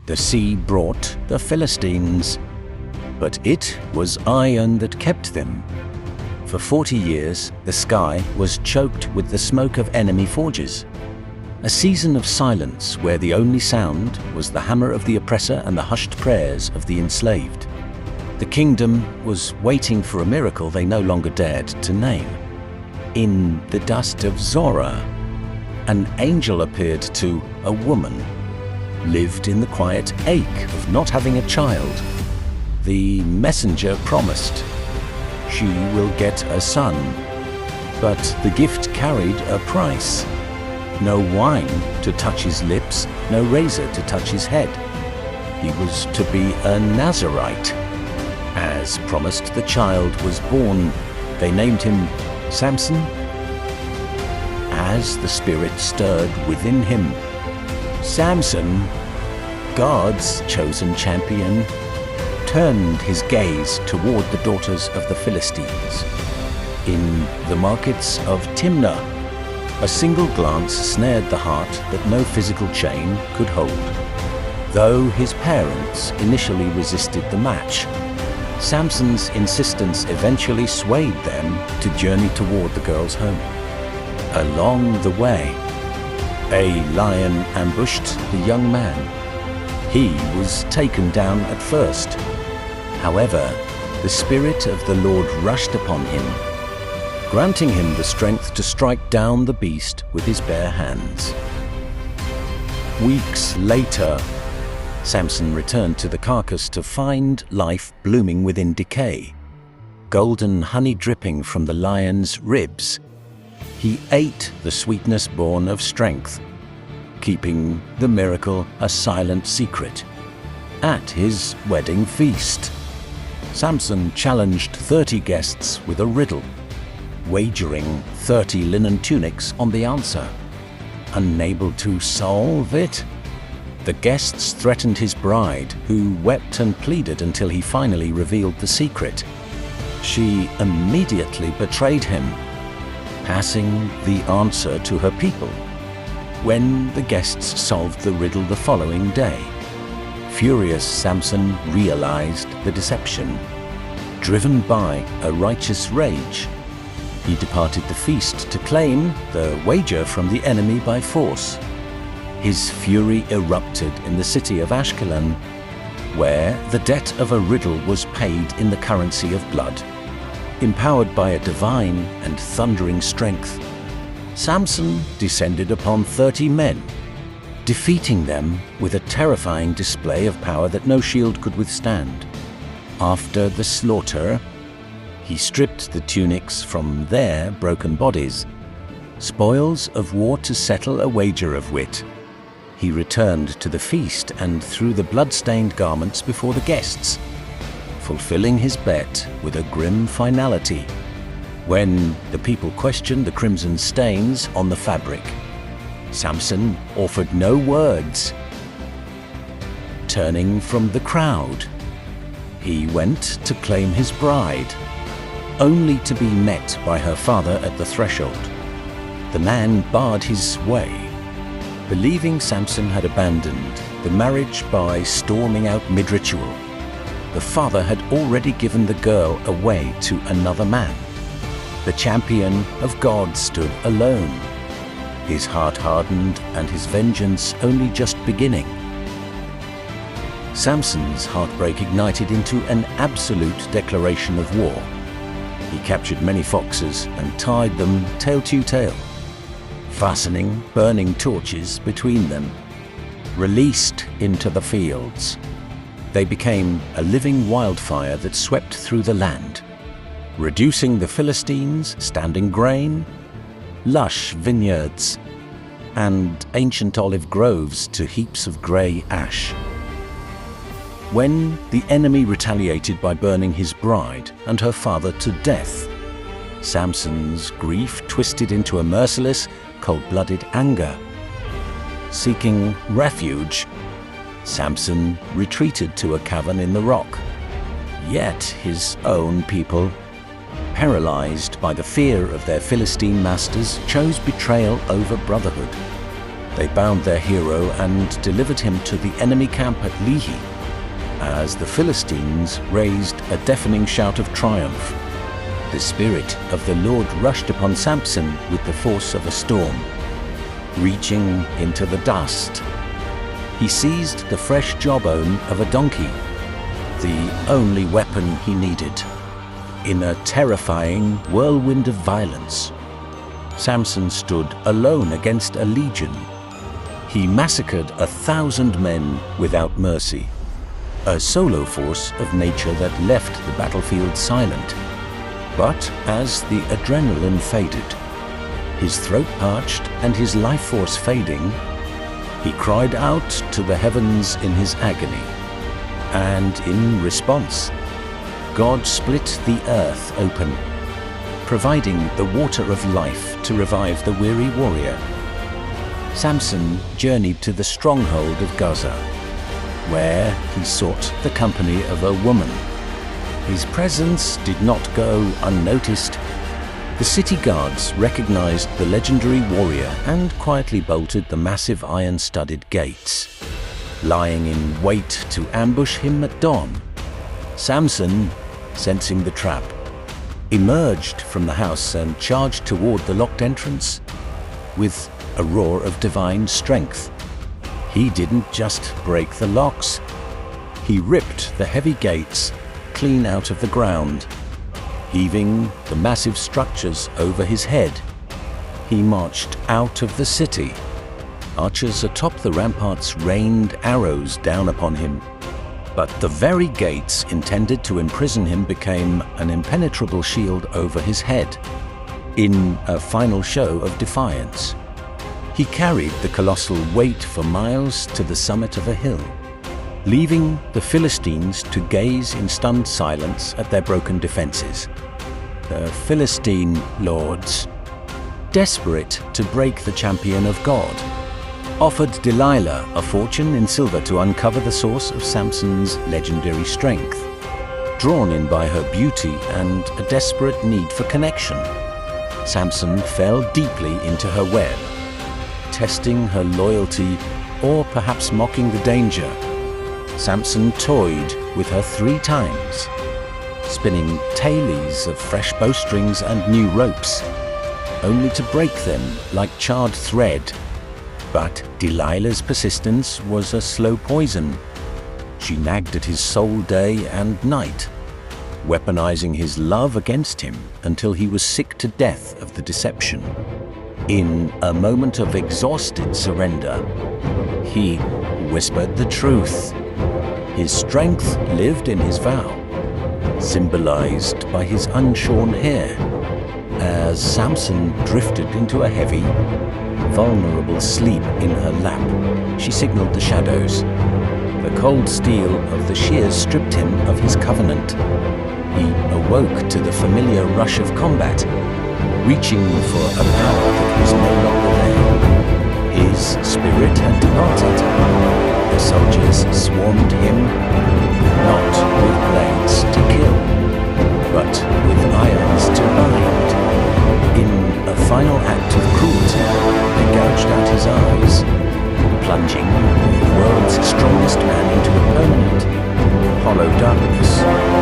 The sea brought the Philistines, but it was iron that kept them. For 40 years, the sky was choked with the smoke of enemy forges. A season of silence where the only sound was the hammer of the oppressor and the hushed prayers of the enslaved. The kingdom was waiting for a miracle they no longer dared to name. In the dust of Tzoran, an angel appeared to a woman, lived in the quiet ache of not having a child. The messenger promised, "She will get a son." But the gift carried a price. No wine to touch his lips, no razor to touch his head. He was to be a Nazirite. As promised, the child was born. They named him Samson. As the spirit stirred within him, Samson, God's chosen champion, turned his gaze toward the daughters of the Philistines. In the markets of Timnah, a single glance snared the heart that no physical chain could hold. Though his parents initially resisted the match, Samson's insistence eventually swayed them to journey toward the girl's home. Along the way, a lion ambushed the young man. He was taken down at first. However, the Spirit of the Lord rushed upon him, granting him the strength to strike down the beast with his bare hands. Weeks later, Samson returned to the carcass to find life blooming within decay, golden honey dripping from the lion's ribs. He ate the sweetness born of strength, keeping the miracle a silent secret. At his wedding feast, Samson challenged 30 guests with a riddle, wagering 30 linen tunics on the answer. Unable to solve it, the guests threatened his bride, who wept and pleaded until he finally revealed the secret. She immediately betrayed him, passing the answer to her people. When the guests solved the riddle the following day, furious Samson realized the deception. Driven by a righteous rage, he departed the feast to claim the wager from the enemy by force. His fury erupted in the city of Ashkelon, where the debt of a riddle was paid in the currency of blood. Empowered by a divine and thundering strength, Samson descended upon 30 men, defeating them with a terrifying display of power that no shield could withstand. After the slaughter, he stripped the tunics from their broken bodies, spoils of war to settle a wager of wit. He returned to the feast and threw the blood-stained garments before the guests, fulfilling his bet with a grim finality. When the people questioned the crimson stains on the fabric, Samson offered no words. Turning from the crowd, he went to claim his bride, only to be met by her father at the threshold. The man barred his way, believing Samson had abandoned the marriage by storming out mid-ritual. The father had already given the girl away to another man. The champion of God stood alone, his heart hardened and his vengeance only just beginning. Samson's heartbreak ignited into an absolute declaration of war. He captured many foxes and tied them tail to tail, fastening burning torches between them. Released into the fields, they became a living wildfire that swept through the land, reducing the Philistines' standing grain, lush vineyards, and ancient olive groves to heaps of grey ash. When the enemy retaliated by burning his bride and her father to death, Samson's grief twisted into a merciless, cold-blooded anger. Seeking refuge, Samson retreated to a cavern in the rock. Yet his own people, paralyzed by the fear of their Philistine masters, chose betrayal over brotherhood. They bound their hero and delivered him to the enemy camp at Lehi, as the Philistines raised a deafening shout of triumph. The Spirit of the Lord rushed upon Samson with the force of a storm. Reaching into the dust, he seized the fresh jawbone of a donkey, the only weapon he needed. In a terrifying whirlwind of violence, Samson stood alone against a legion. He massacred 1,000 men without mercy, a solo force of nature that left the battlefield silent. But as the adrenaline faded, his throat parched and his life force fading, he cried out to the heavens in his agony. And in response, God split the earth open, providing the water of life to revive the weary warrior. Samson journeyed to the stronghold of Gaza, where he sought the company of a woman. His presence did not go unnoticed. The city guards recognized the legendary warrior and quietly bolted the massive iron-studded gates, lying in wait to ambush him at dawn. Samson, sensing the trap, emerged from the house and charged toward the locked entrance with a roar of divine strength. He didn't just break the locks, he ripped the heavy gates clean out of the ground, heaving the massive structures over his head. He marched out of the city. Archers atop the ramparts rained arrows down upon him, but the very gates intended to imprison him became an impenetrable shield over his head. In a final show of defiance, he carried the colossal weight for miles to the summit of a hill, leaving the Philistines to gaze in stunned silence at their broken defenses. The Philistine lords, desperate to break the champion of God, offered Delilah a fortune in silver to uncover the source of Samson's legendary strength. Drawn in by her beauty and a desperate need for connection, Samson fell deeply into her web, testing her loyalty or perhaps mocking the danger. Samson toyed with her 3 times, spinning tailies of fresh bowstrings and new ropes, only to break them like charred thread. But Delilah's persistence was a slow poison. She nagged at his soul day and night, weaponizing his love against him until he was sick to death of the deception. In a moment of exhausted surrender, he whispered the truth. His strength lived in his vow, symbolized by his unshorn hair. As Samson drifted into a heavy, vulnerable sleep in her lap, she signaled the shadows. The cold steel of the shears stripped him of his covenant. He awoke to the familiar rush of combat, reaching for a power that was no longer there. His spirit had departed. The soldiers swarmed him, not with blades to kill, but with irons to bind. In a final act of cruelty, they gouged out his eyes, plunging the world's strongest man into a permanent, hollow darkness,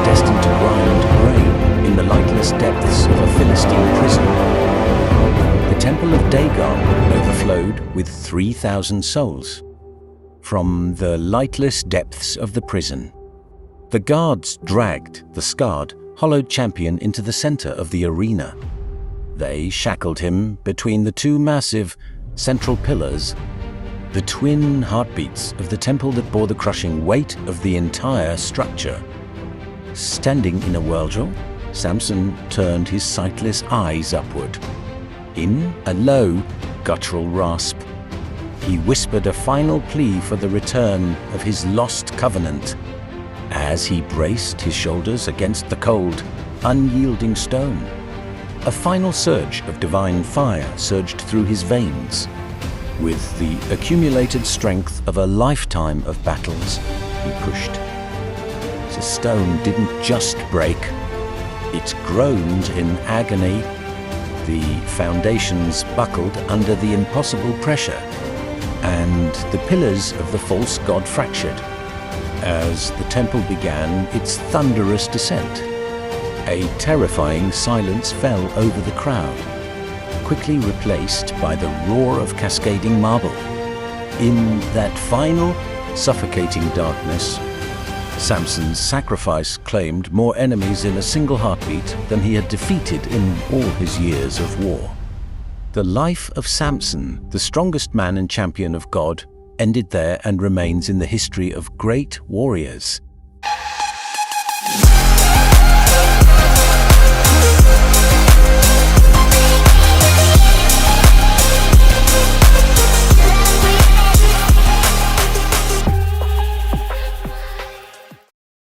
destined to grind grain in the lightless depths of a Philistine prison. The temple of Dagon overflowed with 3,000 souls. From the lightless depths of the prison, the guards dragged the scarred, hollowed champion into the center of the arena. They shackled him between the 2 massive central pillars, the twin heartbeats of the temple that bore the crushing weight of the entire structure. Standing in a whirlpool, Samson turned his sightless eyes upward. In a low, guttural rasp, he whispered a final plea for the return of his lost covenant. As he braced his shoulders against the cold, unyielding stone, a final surge of divine fire surged through his veins. With the accumulated strength of a lifetime of battles, he pushed. The stone didn't just break, it groaned in agony. The foundations buckled under the impossible pressure. and the pillars of the false god fractured. As the temple began its thunderous descent, a terrifying silence fell over the crowd, quickly replaced by the roar of cascading marble. In that final, suffocating darkness, Samson's sacrifice claimed more enemies in a single heartbeat than he had defeated in all his years of war. The life of Samson, the strongest man and champion of God, ended there and remains in the history of great warriors.